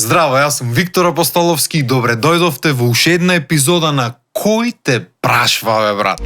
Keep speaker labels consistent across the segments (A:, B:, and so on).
A: Здраво, јас сум Виктор Апостоловски и добре дојдовте во уште една епизода на Кој те прашва, бе, брат?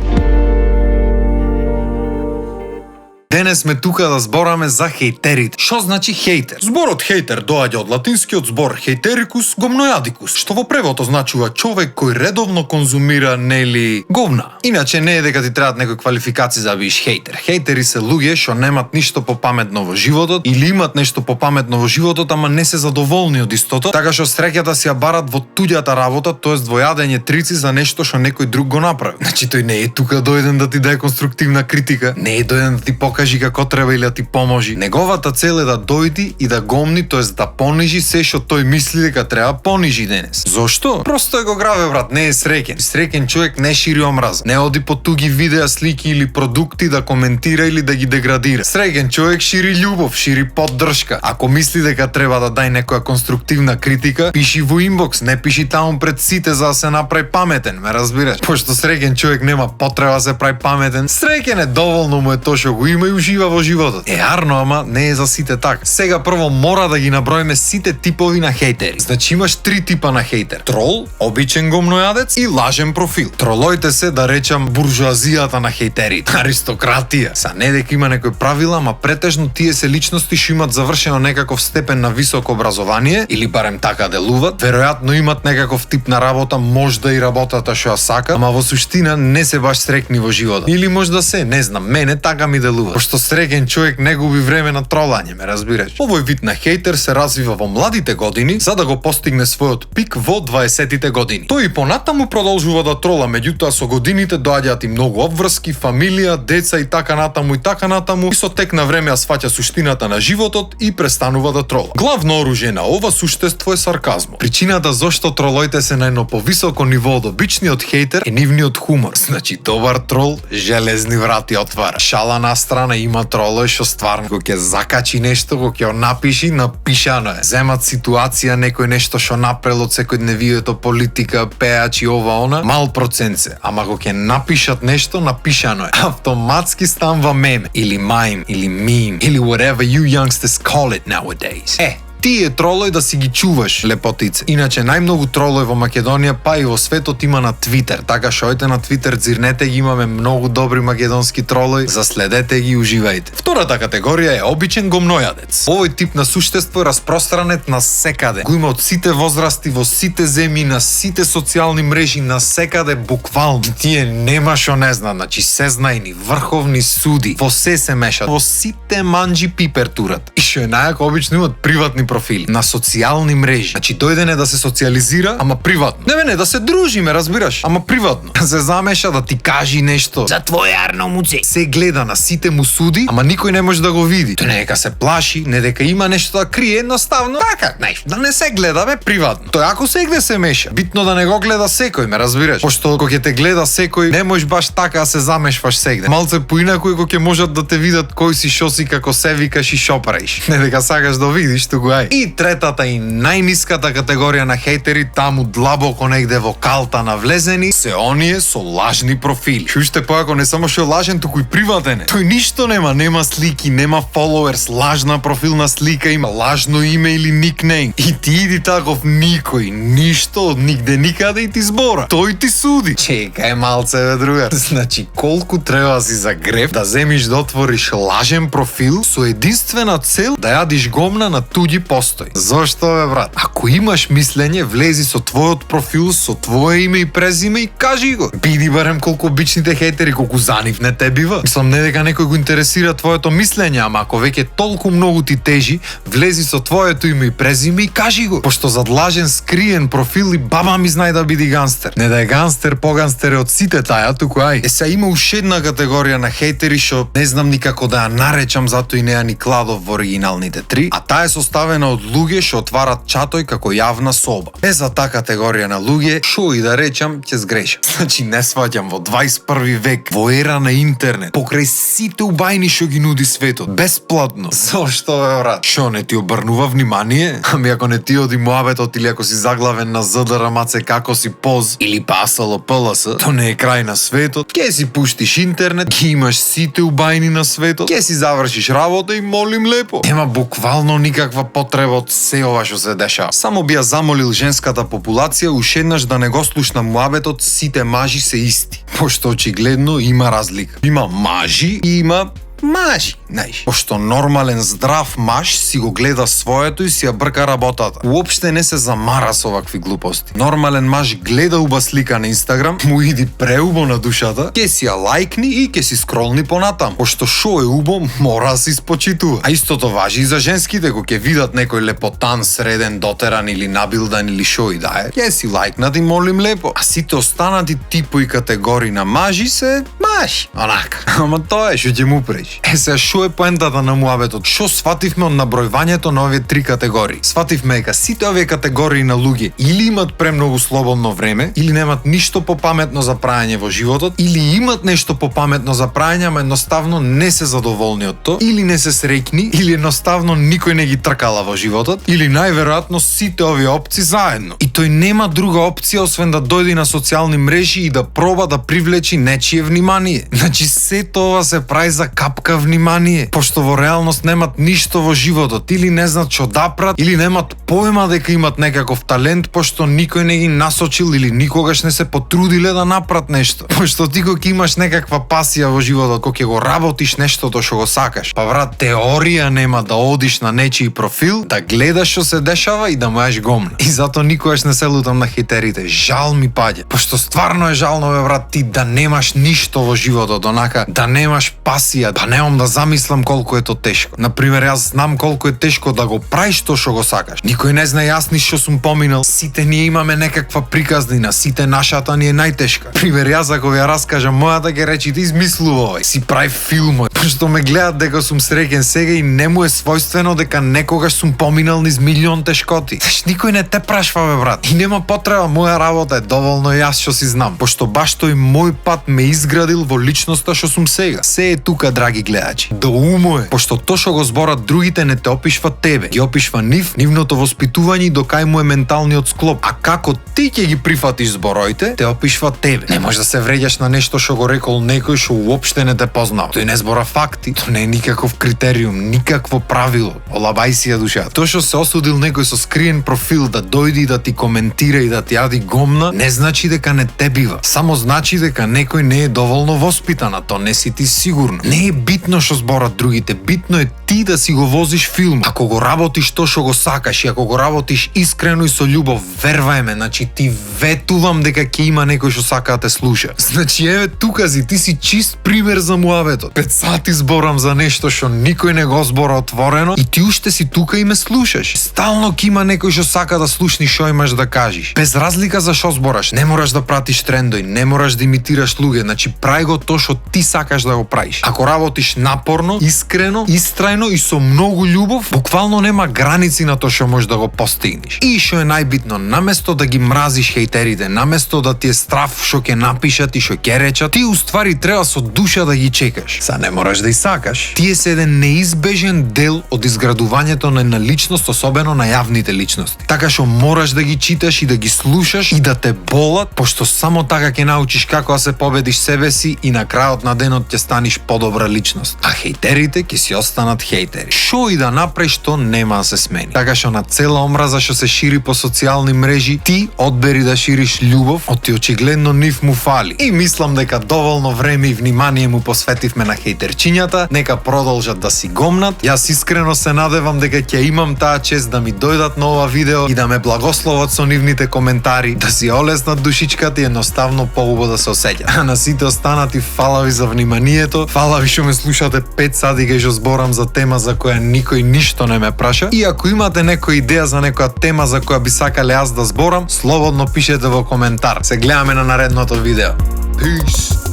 A: Денес сме тука да збораме за хејтерите. Што значи хејтер? Зборот хејтер доаѓа од латинскиот збор хејтерикус гомнојадикус, што во превод означува човек кој редовно конзумира, нели, говна. Иначе не е дека ти требаат некои квалификации за да бидеш хејтер. Хејтери се луѓе што немат ништо попаметно во животот или имат нешто попаметно во животот, ама не се задоволни од истото, така што среќата си ја барат во туѓата работа, тоест во јадење трици за нешто што некој друг го направи. Значи тој не е тука дојден да ти даде конструктивна критика, не е дојден да ти покаже како треба или да ти поможи. Неговата цел е да дојди и да гомни, тоест да понижи се што тој мисли дека треба понижи денес. Зошто? Просто е го граве, брат, не е среќен. Среќен човек не шири омраза. Не оди по туги видеа, слики или продукти да коментира или да ги деградира. Среќен човек шири љубов, шири поддршка. Ако мисли дека треба да дај некоја конструктивна критика, пиши во инбокс, не пиши таму пред сите за да се направи паметен, ме разбираш? Пошто среќен човек нема потреба да се прави паметен. Среќен е, доволно му е тоа што го има и ужива во животот. Арно, ама не е за сите така. Сега прво мора да ги наброиме сите типови на хејтери. Значи имаш три типа на хејтер. Трол, обичен гомнојадец и лажен профил. Тролоите се, да речам, буржуазијата на хејтерите. Аристократија. Са не дека има некои правила, ама претежно тие се личности што имат завршено некаков степен на високо образование или барем така делуват. Веројатно имат некаков тип на работа, можда и работата што ја сака, ама во суштина не се баш среќни во животот. Или можда се, не знам, мене така ми делува. Пошто среќен човек не губи време на тролање, ме разбираш. Овој вид на хејтер се развива во младите години за да го постигне својот пик во 20-тите години. Тој и понатаму продолжува да трола, меѓутоа со годините доаѓаат и многу обврски, фамилија, деца и така натаму и со тек на време ја сваќа суштината на животот и престанува да трола. Главно оружје на ова суштество е сарказмот. Причината зошто тролоите се на едно повисоко ниво од обичниот хејтер е нивниот хумор. Значи добар трол железни врати отвара. Шала на страна, има тролој што стварно кога ќе закачи нешто, кога ќе напиши, напишано е. Земат ситуација, некој нешто што направил од секојдневието, политика, пеачи, ова она, мал процент се, ама кога ќе напишат нешто, напишано е. Автоматски станува меме, или маим, или мим, или whatever you youngsters call it nowadays. Тие тролој да си ги чуваш, лепотице. Иначе најмногу тролој во Македонија, па и во светот има на Твитер. Така што ојте на Твитер, дзирнете ги, имаме многу добри македонски тролој, заследете ги и уживајте. Втората категорија е обичен гомнојадец. Овој тип на суштество е распространет на секаде. Го има од сите возрасти, во сите земји, на сите социјални мрежи, на секаде буквално. Тие нема што не знаат, значи сезнајни, врховни суди, во се мешат, во сите манџи пипертурат. И што е најако, обично имат приватни профили на социјални мрежи. Значи дојдене да се социјализира, ама приватно. Не, да се дружиме, разбираш, ама приватно. Да се замеша да ти кажи нешто за твој арно муце. Се гледа на сите му суди, ама никој не може да го види. Тој не дека се плаши, не дека има нешто да крие, едноставно така, да не се гледа бе приватно. Тој ако сегде се меша, битно да не го гледа секој, ме разбираш. Пошто кога ќе те гледа секој, не можеш баш така да се замешваш сегде. Малце поинаку кога ќе можат да те видат кој си, шо си, како се викаш и шо правиш. Не дека сакаш да видиш туку ај. И третата и најниската категорија на хејтери, таму длабоко негде во калта навлезени, се оние со лажни профили. Уште поако не само што е лажен, туку и приватен е. Тој ништо нема слики, нема фоловерс, лажна профилна слика, има лажно име или никнейм. И ти иди таков никој, ништо од нигде никаде и ти збора. Тој ти суди. Чекај малце, бе, другар. Значи, колку треба си за греф да земиш да отвориш лажен профил со единствена цел да јадиш гомна на туѓи постои. Зошто, бе, брат? Ако имаш мислење, влези со твојот профил, со твое име и презиме и кажи го. Биди барем колку обичните хејтери, колку за нив не те бива. Мислам, не дека некој го интересира твоето мислење, ама ако веќе толку многу ти тежи, влези со твоето име и презиме и кажи го. Пошто зад лажен скриен профил и баба ми знае да биди ганстер. Не да е ганстер, поганстер е од сите таја, туку ај. Сега има уште една категорија на хејтери што не знам никако да ја наречам, затоа и не ја ни кладов во оригиналните три, а таа е составена од луѓе што отварат чатој како јавна соба. За таа категорија на луѓе, шо и да речам, ќе сгрешам. Значи не сваќам, во 21 век, во ера на интернет, покрај сите убајни што ги нуди светот, бесплатно. Зошто, бе, брат? Шо не ти обрнува внимание? Ами ако не ти оди муабетот или ако си заглавен на ЗДР маце како си поз или пасало ПЛС, то не е крај на светот. Ке си пуштиш интернет, ги имаш сите убајни на светот, ке си завршиш работа и молим лепо. Нема буквално никаква потреба од се ова што се дешава. Само би ја замолил женската популација уште еднаш да не го слушна муабетот сите мажи се исти, пошто очигледно има разлика. Има мажи и има мажи, знаеш. Пошто нормален здрав маж си го гледа своето и си ја брка работата. Уопште не се замара со овакви глупости. Нормален маж гледа уба слика на Инстаграм, му иди преубо на душата, ке си ја лајкни и ке си скролни понатам. Пошто шо е убо, мора да се испочитува. А истото важи и за женските, кога ќе видат некој лепотан, среден, дотеран или набилдан или шо и да е, ке си лајкнат и молим лепо. А сите останати типови категории на мажи се мажи. Онака. Ама тоа е што ќе му пречи. Сега шо е поентата на муабетот? Шо свативме од набројвањето на овие три категории? Свативме дека сите овие категории на луѓе или имат премногу слободно време, или немат ништо попаметно за прајање во животот, или имат нешто попаметно за прајање, ама едноставно не се задоволни од тоа, или не се среќни, или едноставно никој не ги тркала во животот, или најверојатно сите овие опции заедно. И тој нема друга опција освен да дојде на социјални мрежи и да проба да привлечи нечие внимание. Значи сето ова се прави за капка внимание, пошто во реалност немат ништо во животот, или не знаат што да прат, или немат поема дека имат некаков талент, пошто никој не ги насочил или никогаш не се потрудиле да направат нешто. Пошто ти кога имаш некаква пасија во животот, кога ќе го работиш нештото што го сакаш, па брат, теорија нема да одиш на нечiji профил, да гледаш што се дешава и да можеш гомна. И затоа никогаш не се лутам на хетерите. Жал ми паѓа. Пошто стварно е жално, бе брат, ти да немаш ништо во животот, онака, да немаш пасија, да немам да замислам колку е тоа тешко. Например, јас знам колку е тешко да го правиш тоа што го сакаш. Никој не знае јас ни што сум поминал. Сите ние имаме некаква приказнина, сите нашата ни е најтешка. Пример, јас ако ви ја раскажам мојата, ќе речи ти измислувај, си прави филмови. Пошто ме гледат дека сум среќен сега и не му е својствено дека некогаш сум поминал низ милион тешкоти. Никој не те прашва, бе брат. И нема потреба, моја работа е доволно јас што си знам. Пошто баш тој мој пат ме изградил во личноста што сум сега. Се е тука, драги гледачи. Да умое, пошто тоа што го зборат другите не те опишва тебе, ги опишва нивното воспитување и до кај му е менталниот склоп. А како ти ќе ги прифатиш збороите, те опишва тебе. Не можеш да се вреѓаш на нешто што го рекол некој што уопште не те познава. Тој не збора факти, тоа не е никаков критериум, никакво правило. Олабај си ја душата. Тоа што се осудил некој со скриен профил да дојде и да ти коментира и да ти јади гомна, не значи дека не те бива. Само значи дека некој не е доволно воспитан, а тоа не си ти сигурно. Не е битно што зборат другите, битно е ти да си го возиш филм. Ако го работиш тоа што го сакаш и ако го работиш искрено и со љубов, вервај ме, значи ти ветувам дека ќе има некој што сака да те слуша. Значи еве тука си, ти си чист пример за муабетот. 5 сати зборам за нешто што никој не го збора отворено и ти уште си тука и ме слушаш. Стално ќе има некој што сака да слушни што имаш да кажеш. Без разлика за што збораш, не мораш да пратиш трендови, не мораш да имитираш луѓе, значи прај го тоа што ти сакаш да го правиш. Ако работиш напорно, искрено, истрајно и со многу љубов, буквално нема граници на тоа што можеш да го постигнеш. И што е најбитно, наместо да ги мразиш хејтерите, наместо да ти е страф што ќе напишат и што ќе речат, ти уствари треба со душа да ги чекаш. Са не мораш да и сакаш. Тие се еден неизбежен дел од изградувањето на една личност, особено на јавните личности. Така што мораш да ги читаш и да ги слушаш и да те болат, пошто само така ќе научиш како да се победиш себе си и на крајот на денот ќе станеш подобра личност. А хејтерите ќе си останат хејтери. Шо и да направиш, то нема да се смени. Така што на цела омраза што се шири по социјални мрежи, ти одбери да шириш љубов, оти очигледно нив му фали. И мислам дека доволно време и внимание му посветивме на хејтерчињата, нека продолжат да си гомнат. Јас искрено се надевам дека ќе имам таа чест да ми дојдат на ова видео и да ме благословат со нивните коментари, да си олеснат душичката и едноставно поубаво да се осеќат. А на сите останати, фала ви за вниманието, фала ви што ме слушате 5 сати кај што зборам за тема за која никој ништо не ме праша. И ако имате некоја идеја за некоја тема за која би сакале јас да зборам, слободно пишете во коментар. Се гледаме на наредното видео. Peace.